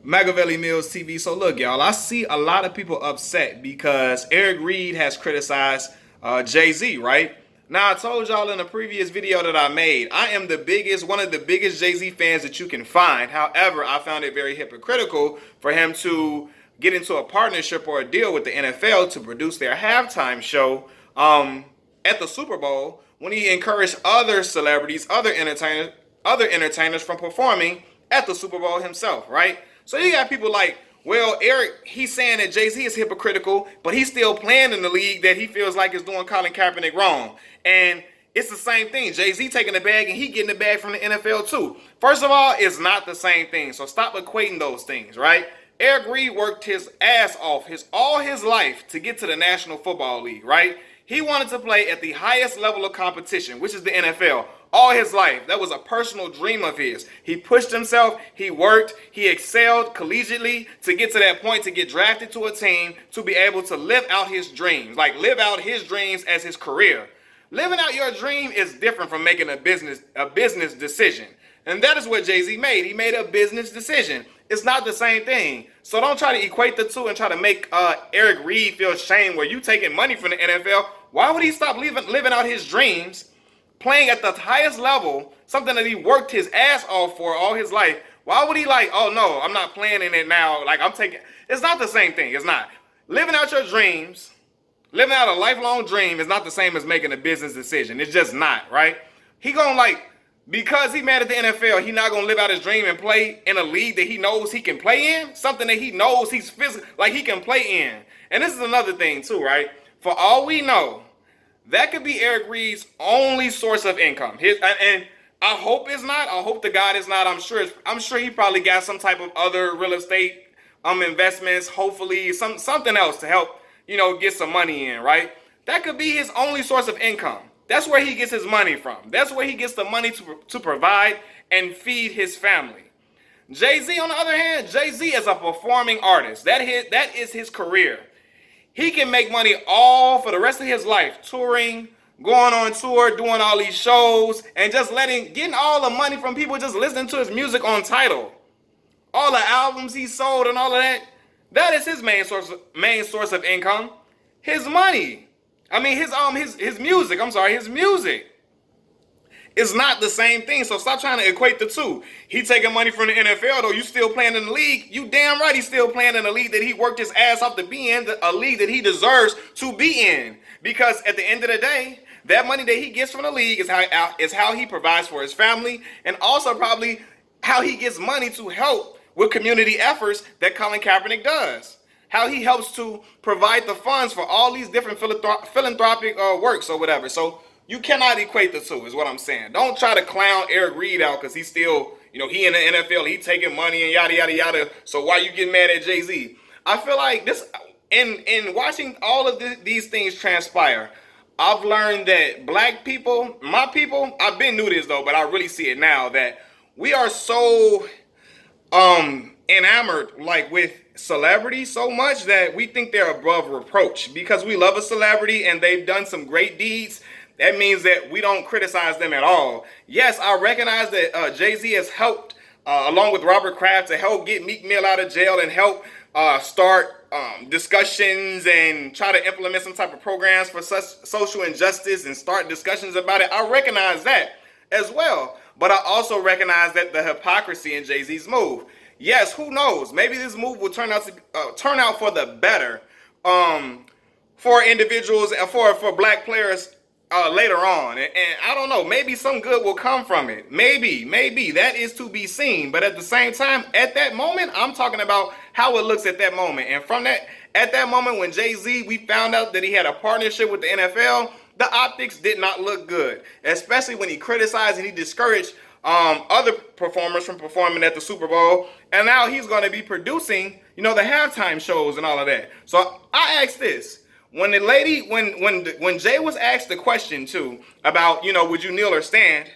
Machiavelli Mills TV. So look, y'all, I see a lot of people upset because Eric Reid has criticized Jay-Z, right? Now, I told y'all in a previous video that I made, I am one of the biggest Jay-Z fans that you can find. However, I found it very hypocritical for him to get into a partnership or a deal with the NFL to produce their halftime show at the Super Bowl when he encouraged other celebrities, other entertainers from performing at the Super Bowl himself, right? So you got people like, well, Eric, he's saying that Jay-Z is hypocritical, but he's still playing in the league that he feels like is doing Colin Kaepernick wrong. And it's the same thing. Jay-Z taking the bag and he getting the bag from the NFL too. First of all, it's not the same thing. So stop equating those things, right? Eric Reid worked his ass off all his life to get to the National Football League, right? He wanted to play at the highest level of competition, which is the NFL, all his life. That was a personal dream of his. He pushed himself, he worked, he excelled collegiately to get to that point, to get drafted to a team, to be able to live out his dreams, like live out his dreams as his career. Living out your dream is different from making a business decision. And that is what Jay-Z made. He made a business decision. It's not the same thing. So don't try to equate the two and try to make Eric Reid feel shame where you taking money from the NFL. Why would he stop living out his dreams, playing at the highest level, something that he worked his ass off for all his life? Why would he like, oh no, I'm not playing in it now. Like it's not the same thing. It's not. Living out your dreams, living out a lifelong dream is not the same as making a business decision. It's just not, right? He gonna because he mad at the NFL, he not gonna live out his dream and play in a league that he knows he can play in, something that he knows he can play in. And this is another thing too, right? For all we know, that could be Eric Reid's only source of income. And I hope it's not. I hope to God it's not. I'm sure he probably got some type of other real estate investments. Hopefully something else to help get some money in, right? That could be his only source of income. That's where he gets his money from. That's where he gets the money to provide and feed his family. Jay-Z, on the other hand, Jay-Z is a performing artist. That is his career. He can make money all for the rest of his life, touring, going on tour, doing all these shows, and just getting all the money from people just listening to his music on Tidal. All the albums he sold and all of that. That is his main source of income. His money. I mean, his music. I'm sorry, his music. It's not the same thing, so stop trying to equate the two. He taking money from the NFL, though. You still playing in the league. You damn right he's still playing in the league that he worked his ass off to be in, a league that he deserves to be in. Because at the end of the day, that money that he gets from the league is how he provides for his family, and also probably how he gets money to help with community efforts that Colin Kaepernick does. How he helps to provide the funds for all these different philanthropic works or whatever. So you cannot equate the two, is what I'm saying. Don't try to clown Eric Reid out because he's still, he in the NFL, he taking money and yada, yada, yada. So why you getting mad at Jay-Z? I feel like this, in watching all of these things transpire, I've learned that black people, my people, I've been new to this though, but I really see it now, that we are so enamored with celebrities so much that we think they're above reproach because we love a celebrity and they've done some great deeds. That means that we don't criticize them at all. Yes, I recognize that Jay-Z has helped, along with Robert Kraft, to help get Meek Mill out of jail and help start discussions and try to implement some type of programs for such social injustice and start discussions about it. I recognize that as well. But I also recognize that the hypocrisy in Jay-Z's move. Yes, who knows? Maybe this move will turn out for the better for individuals and for black players later on. And I don't know, maybe some good will come from it. Maybe that is to be seen. But at the same time, at that moment, I'm talking about how it looks at that moment. And at that moment when Jay-Z, we found out that he had a partnership with the NFL, the optics did not look good, especially when he criticized and he discouraged other performers from performing at the Super Bowl, and now he's going to be producing, the halftime shows and all of that. So I asked this: when when Jay was asked the question too about, would you kneel or stand,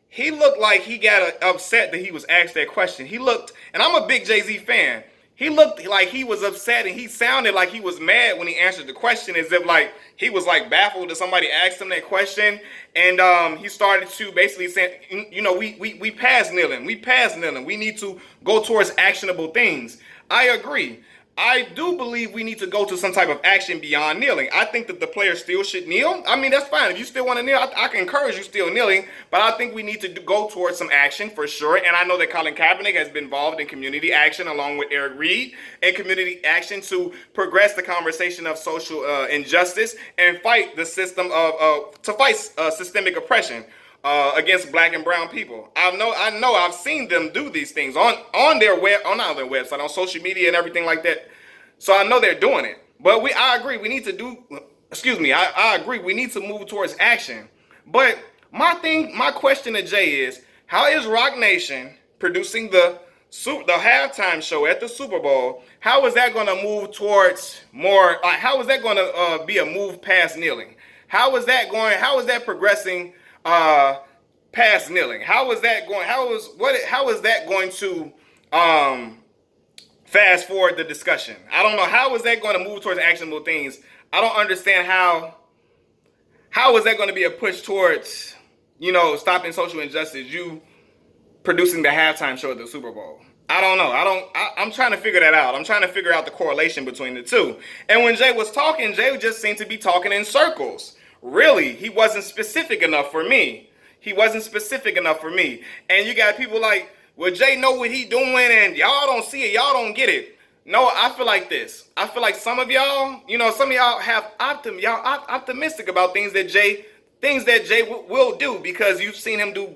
he looked like he got upset that he was asked that question. He looked, and I'm a big Jay-Z fan. he looked like he was upset, and he sounded like he was mad when he answered the question, as if like he was like baffled that somebody asked him that question. And he started to basically say, you know, we pass kneeling, we need to go towards actionable things. I agree. I do believe we need to go to some type of action beyond kneeling. I think that the players still should kneel. I mean, that's fine. If you still want to kneel, I can encourage you still kneeling. But I think we need to go towards some action for sure. And I know that Colin Kaepernick has been involved in community action along with Eric Reid, and community action to progress the conversation of social injustice and fight the system to fight systemic oppression against black and brown people. I know I've seen them do these things on their website, on social media and everything like that. So I know they're doing it. But I agree, we need to do, excuse me, I agree, we need to move towards action. But my question to Jay is, how is Rock Nation producing the halftime show at the Super Bowl? How is that going to move towards more, how is that going to be a move past kneeling? How is that progressing past kneeling? How is that going to fast forward the discussion? I don't know. How is that going to move towards actionable things? I don't understand how is that going to be a push towards, you know, stopping social injustice, you producing the halftime show at the Super Bowl. I don't know. I'm trying to figure that out. I'm trying to figure out the correlation between the two. And when Jay was talking, Jay just seemed to be talking in circles. Really, he wasn't specific enough for me. And you got people like, well, Jay know what he doing and y'all don't see it. Y'all don't get it. No, I feel like this. I feel like some of y'all, you know, some of y'all have optimistic about things that Jay will do because you've seen him do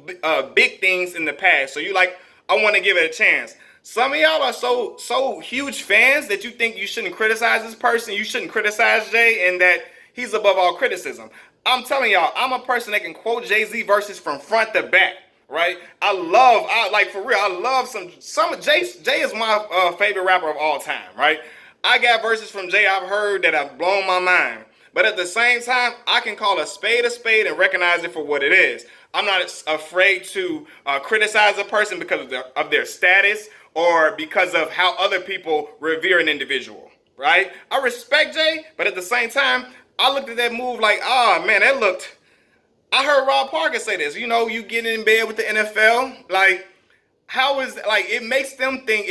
big things in the past. So you like, I want to give it a chance. Some of y'all are so huge fans that you think you shouldn't criticize this person. You shouldn't criticize Jay and that he's above all criticism. I'm telling y'all, I'm a person that can quote Jay-Z verses from front to back, right? I love some Jay is my favorite rapper of all time, right? I got verses from Jay I've heard that have blown my mind. But at the same time, I can call a spade and recognize it for what it is. I'm not afraid to criticize a person because of their status or because of how other people revere an individual, right? I respect Jay, but at the same time, I looked at that move like, man, I heard Rob Parker say this, you know, you get in bed with the NFL, like, it makes them think,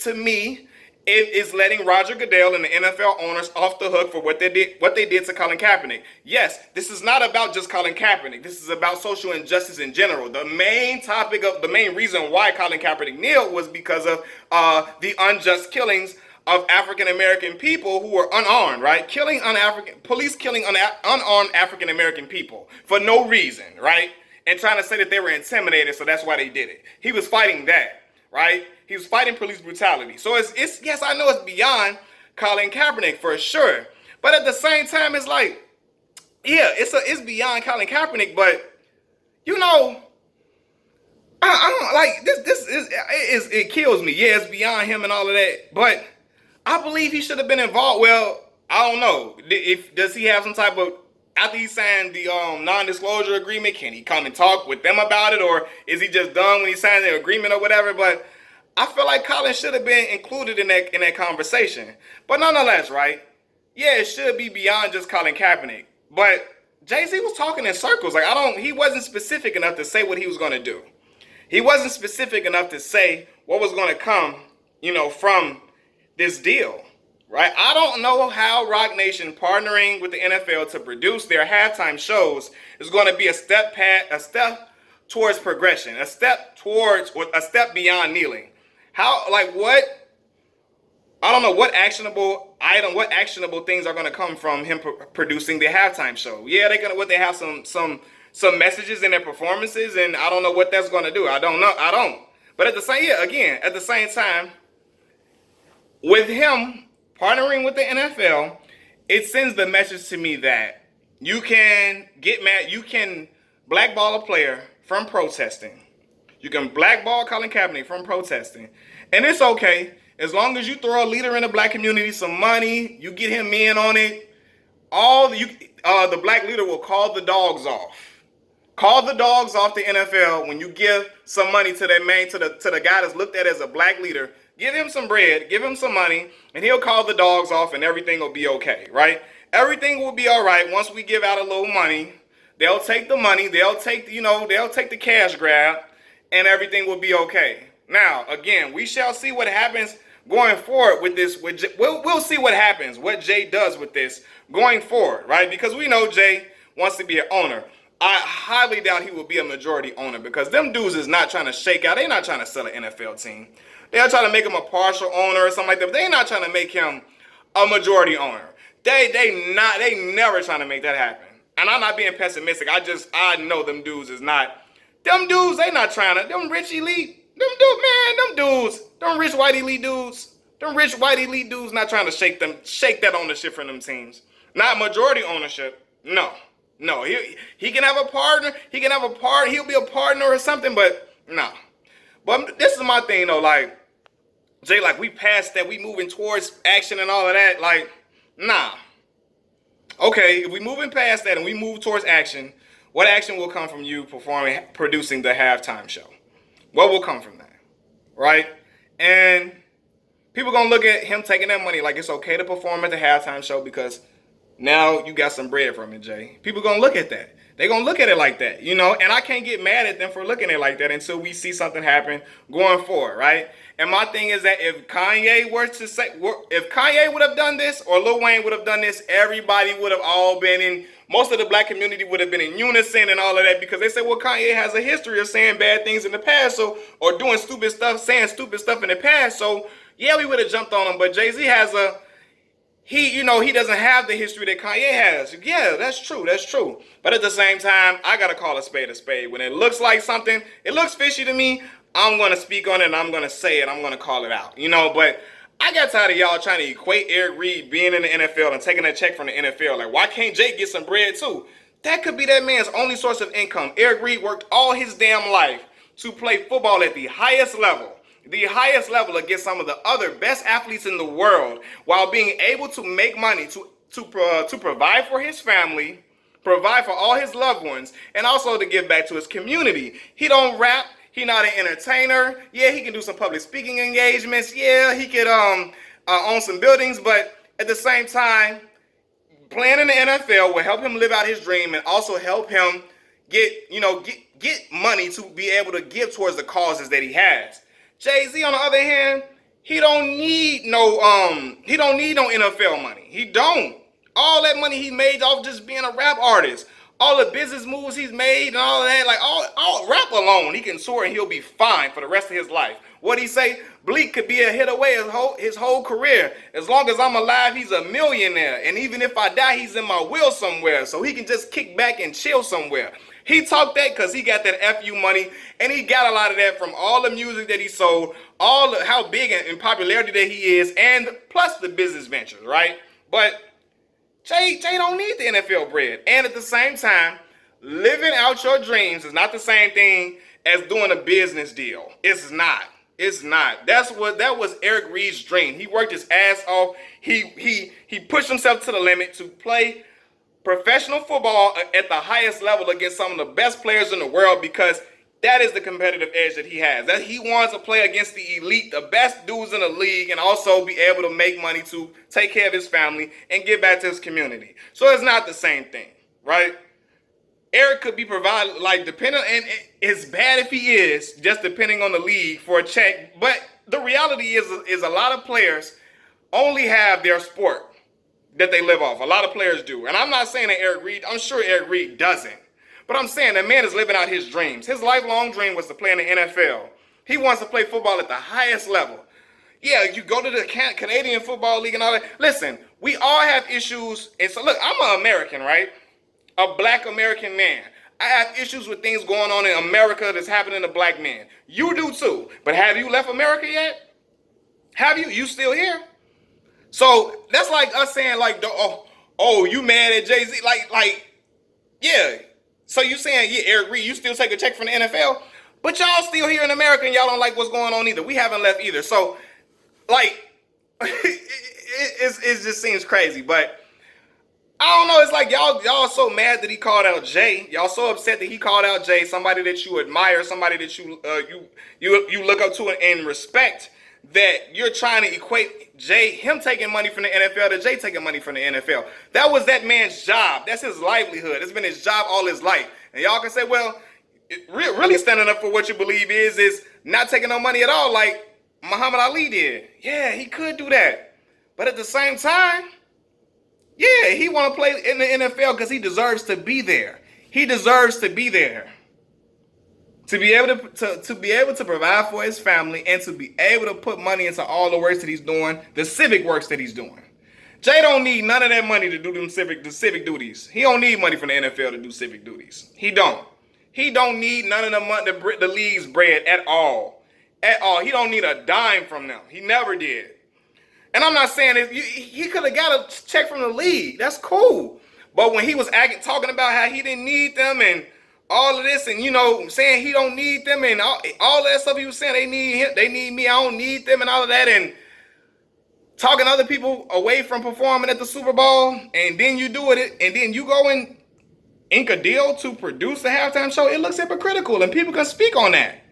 to me, it is letting Roger Goodell and the NFL owners off the hook for what they did to Colin Kaepernick. Yes, this is not about just Colin Kaepernick. This is about social injustice in general. The main reason why Colin Kaepernick kneeled was because of the unjust killings of African-American people who were unarmed, right? Police killing unarmed African-American people for no reason, right? And trying to say that they were intimidated, so that's why they did it. He was fighting that, right? He was fighting police brutality. So it's yes, I know it's beyond Colin Kaepernick for sure. But at the same time, it's like, yeah, it's beyond Colin Kaepernick, but you know, I don't like this it kills me. Yeah, it's beyond him and all of that, but I believe he should have been involved. Well, I don't know. Does he have some type of, after he signed the non-disclosure agreement, can he come and talk with them about it? Or is he just done when he signed the agreement or whatever? But I feel like Colin should have been included in that conversation. But nonetheless, right? Yeah, it should be beyond just Colin Kaepernick. But Jay-Z was talking in circles. Like, he wasn't specific enough to say what he was going to do. He wasn't specific enough to say what was going to come, you know, from this deal, right? I don't know how Rock Nation partnering with the NFL to produce their halftime shows is going to be a step towards progression, a step beyond kneeling. I don't know what actionable things are going to come from him producing the halftime show. Yeah, they have some messages in their performances, and I don't know what that's going to do. I don't. But at the same time, with him partnering with the NFL, it sends the message to me that you can get mad, you can blackball a player from protesting. You can blackball Colin Kaepernick from protesting. And it's okay, as long as you throw a leader in the black community some money, you get him in on it, the black leader will call the dogs off. Call the dogs off the NFL when you give some money to that man, to the guy that's looked at as a black leader. Give him some bread, give him some money, and he'll call the dogs off and everything will be okay, right? Everything will be all right once we give out a little money. They'll take the money, they'll take, they'll take the cash grab, and everything will be okay. Now, again, we shall see what happens going forward with this. We'll see what happens, what Jay does with this going forward, right? Because we know Jay wants to be an owner. I highly doubt he will be a majority owner because them dudes is not trying to shake out. They're not trying to sell an NFL team. They're trying to make him a partial owner or something like that. But they're not trying to make him a majority owner. They never trying to make that happen. And I'm not being pessimistic. I know them dudes is not. Them dudes, they not trying to. Them rich elite. Them dudes. Them rich white elite dudes. Them rich white elite dudes not trying to shake that ownership from them teams. Not majority ownership. No. He can have a partner. He'll be a partner or something, but no. But this is my thing though, like, Jay, like we passed that, we moving towards action and all of that, like, nah. Okay, if we moving past that and we move towards action, what action will come from you producing the halftime show? What will come from that, right? And people gonna look at him taking that money like it's okay to perform at the halftime show because now you got some bread from it, Jay. People gonna look at that. They're going to look at it like that, and I can't get mad at them for looking at it like that until we see something happen going forward, right? And my thing is that if Kanye would have done this or Lil Wayne would have done this, everybody would have all been in, most of the black community would have been in unison and all of that because they say, well, Kanye has a history of saying bad things in the past, or doing stupid stuff, saying stupid stuff in the past. So, yeah, we would have jumped on him, but Jay-Z has he doesn't have the history that Kanye has. Yeah, that's true. But at the same time, I got to call a spade a spade. When it looks like something, it looks fishy to me, I'm going to speak on it and I'm going to say it. I'm going to call it out, but I got tired of y'all trying to equate Eric Reid being in the NFL and taking a check from the NFL. Like, why can't Jake get some bread too? That could be that man's only source of income. Eric Reid worked all his damn life to play football at the highest level. Against some of the other best athletes in the world while being able to make money to provide for his family, provide for all his loved ones, and also to give back to his community. He don't rap. He not an entertainer. Yeah, he can do some public speaking engagements. Yeah, he could own some buildings, but at the same time, playing in the NFL will help him live out his dream and also help him get money to be able to give towards the causes that he has. Jay-Z, on the other hand, he don't need no NFL money. He don't. All that money he made off just being a rap artist, all the business moves he's made and all of that, like all rap alone, he can tour and he'll be fine for the rest of his life. What he say? Bleak could be a hit away his whole career. As long as I'm alive, he's a millionaire. And even if I die, he's in my will somewhere. So he can just kick back and chill somewhere. He talked that because he got that FU money, and he got a lot of that from all the music that he sold, how big and popularity that he is, and plus the business ventures, right? But Jay don't need the NFL bread. And at the same time, living out your dreams is not the same thing as doing a business deal. It's not. That was Eric Reid's dream. He worked his ass off. He pushed himself to the limit to play professional football at the highest level against some of the best players in the world because that is the competitive edge that he has. That he wants to play against the elite, the best dudes in the league, and also be able to make money to take care of his family and give back to his community. So it's not the same thing, right? Eric could be provided, like, depending, and it's bad if he is, just depending on the league for a check. But the reality is a lot of players only have their sport that they live off. A lot of players do. And I'm not saying that Eric Reid, I'm sure Eric Reid doesn't. But I'm saying that man is living out his dreams. His lifelong dream was to play in the NFL. He wants to play football at the highest level. Yeah, you go to the Canadian Football League and all that. Listen, we all have issues. And so look, I'm an American, right? A black American man. I have issues with things going on in America that's happening to black men. You do too. But have you left America yet? Have you? You still here? So that's like us saying, like, oh, you mad at Jay-Z? Like, yeah. So you saying, yeah, Eric Reid, you still take a check from the NFL, but y'all still here in America and y'all don't like what's going on either. We haven't left either. So, like, it just seems crazy. But I don't know. It's like y'all so mad that he called out Jay. Y'all so upset that he called out Jay, somebody that you admire, somebody that you look up to and respect. that you're trying to equate him taking money from the NFL to Jay taking money from the NFL. That was that man's job. That's his livelihood. It's been his job all his life. And y'all can say, well, really standing up for what you believe is not taking no money at all like Muhammad Ali did. Yeah, he could do that. But at the same time, yeah, he want to play in the NFL because he deserves to be there. He deserves to be there. To be able to provide for his family and to be able to put money into all the works that he's doing, the civic works that he's doing. Jay don't need none of that money to do the civic duties. He don't need money from the NFL to do civic duties. He don't. He don't need none of the money, the league's bread at all. At all. He don't need a dime from them. He never did. And I'm not saying he could have got a check from the league. That's cool. But when he was talking about how he didn't need them and all of this, and saying he don't need them and all that stuff he was saying, they need him, they need me, I don't need them and all of that, and talking other people away from performing at the Super Bowl, and then you do it, and then you go and ink a deal to produce the halftime show, it looks hypocritical, and people can speak on that.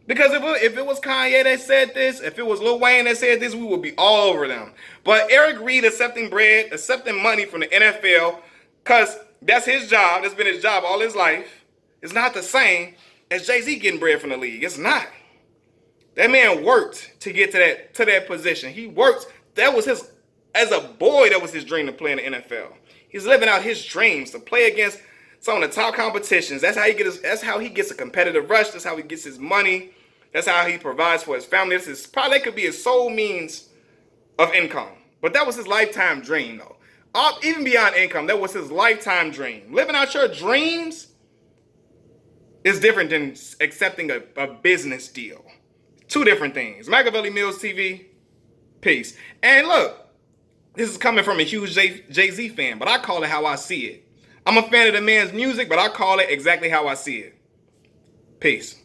Because if it was Kanye that said this, if it was Lil Wayne that said this, we would be all over them. But Eric Reid accepting bread, accepting money from the NFL, because that's his job, that's been his job all his life, it's not the same as Jay-Z getting bread from the league. It's not. That man worked to get to that position. He worked. That was as a boy, that was his dream to play in the NFL. He's living out his dreams to play against some of the top competitions. That's how he gets a competitive rush. That's how he gets his money. That's how he provides for his family. That could be his sole means of income. But that was his lifetime dream, though. Even beyond income, that was his lifetime dream. Living out your dreams is different than accepting a business deal. Two different things. Machiavelli Mills TV, peace. And look, this is coming from a huge Jay-Z fan, but I call it how I see it. I'm a fan of the man's music, but I call it exactly how I see it. Peace.